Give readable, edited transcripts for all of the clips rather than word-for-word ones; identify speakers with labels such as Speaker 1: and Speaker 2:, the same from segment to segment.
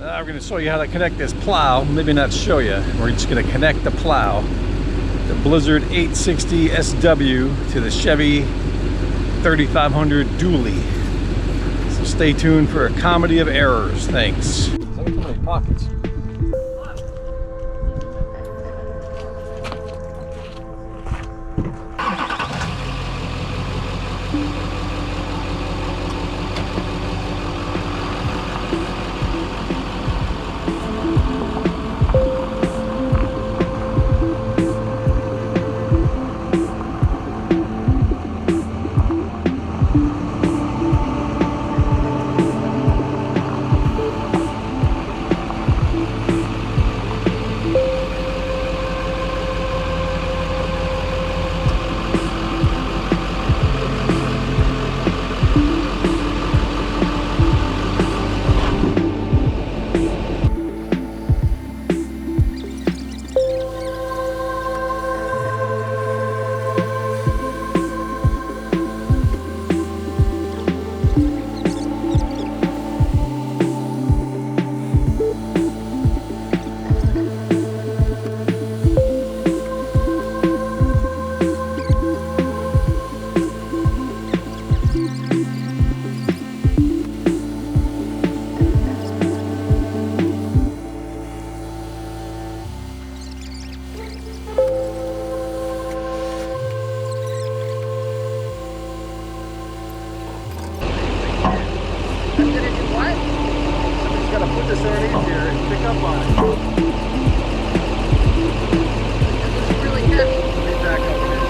Speaker 1: We're going to show you how to connect this plow. Maybe not show you. We're just going to connect the plow, the Blizzard 860 SW, to the Chevy 3500 dually. So stay tuned for a comedy of errors. Thanks. Look at my pockets. Put this underneath here and pick up on it.
Speaker 2: It's really heavy.
Speaker 1: Get back up here.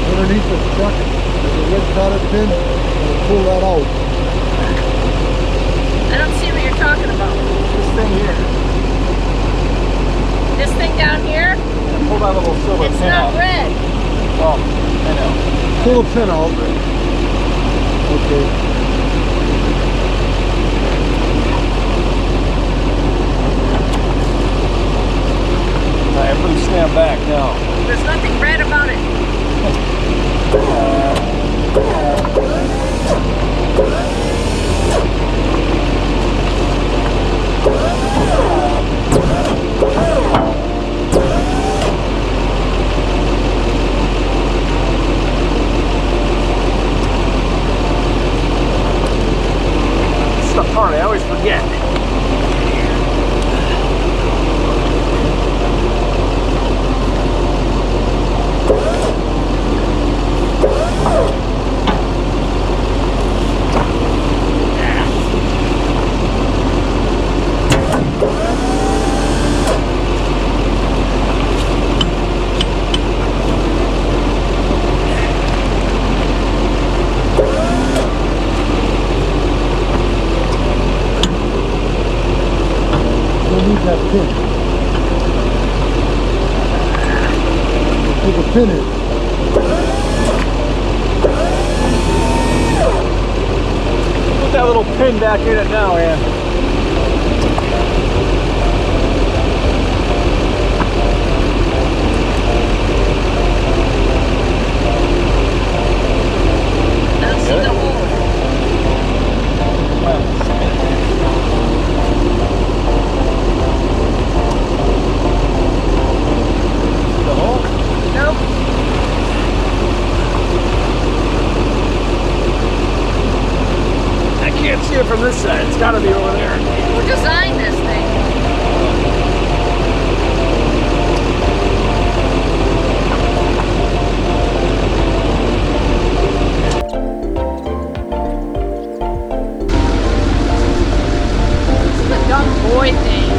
Speaker 3: Underneath the truck, there's a red cotter pin, and pull that out.
Speaker 2: I don't see what you're talking about.
Speaker 1: This thing here.
Speaker 2: This thing down here?
Speaker 1: Yeah, pull that little silver
Speaker 2: It's
Speaker 1: pin
Speaker 2: not
Speaker 1: out.
Speaker 2: red.
Speaker 1: Oh, I know.
Speaker 3: Pull the pin out. Okay.
Speaker 1: Alright, everybody stand back now.
Speaker 2: There's nothing red about it.
Speaker 1: This is the part I always forget.
Speaker 3: that pin. Put the pin in.
Speaker 1: Put that little pin back in it now, Ann.
Speaker 2: I don't see the hole.
Speaker 1: The hole?
Speaker 2: Nope.
Speaker 1: I can't see it from this side. It's got to be over there.
Speaker 2: Who designed this thing? This is a dumb boy thing.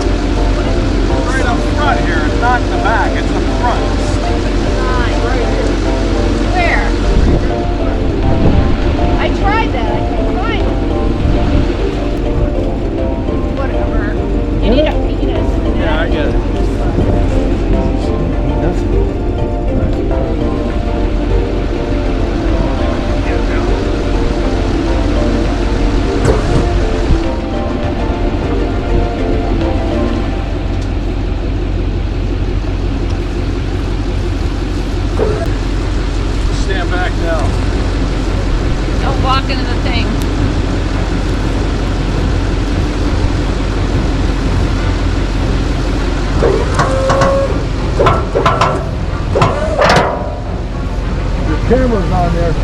Speaker 1: Right up front here. It's not in the back. It's up front.
Speaker 2: Stupid design.
Speaker 1: Right here.
Speaker 2: Where? I tried that. I couldn't find it. Whatever. You need a penis.
Speaker 1: Yeah, I get it. Stand back now.
Speaker 2: Don't walk into the thing.
Speaker 3: Your camera's on there.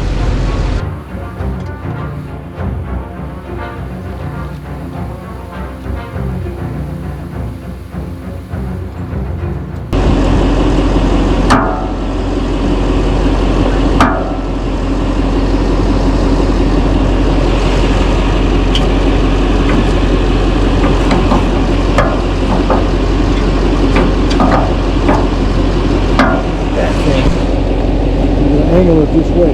Speaker 3: Angle it this way.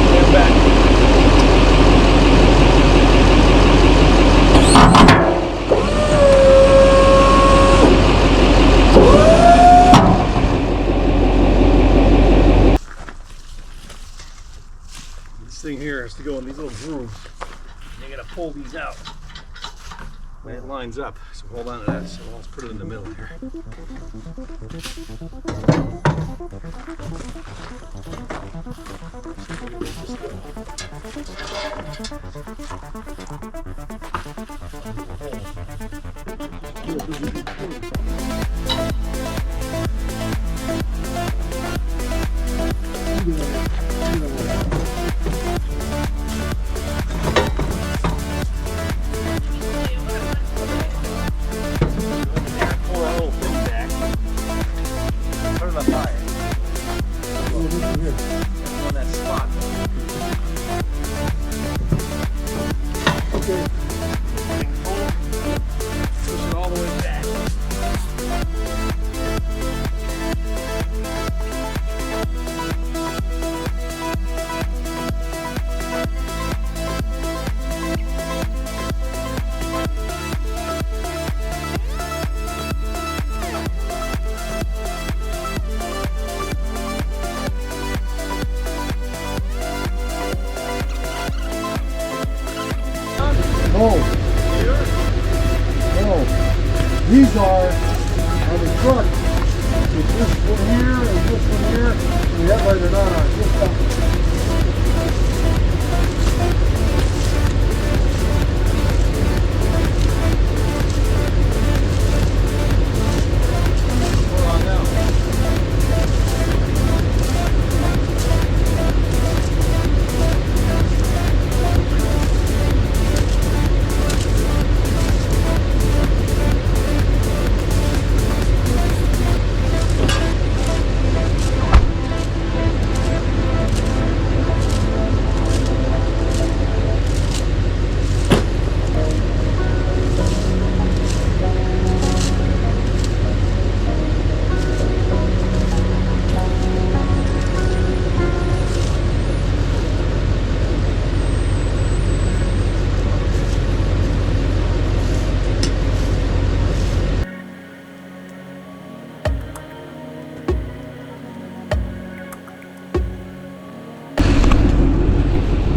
Speaker 1: Stand back. This thing here has to go in these little grooves. You gotta pull these out when it lines up. So hold on to that. So let's put it in the middle here. Pull that little thing back. Put it on fire. On that spot.
Speaker 3: Okay.
Speaker 1: Thing full. Push it all the way back.
Speaker 3: No. No. These are on the truck. With this one here and this one here. And that way they're not on. Just that.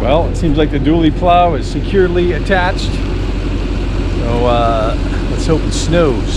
Speaker 1: Well, it seems like the dually plow is securely attached. So let's hope it snows.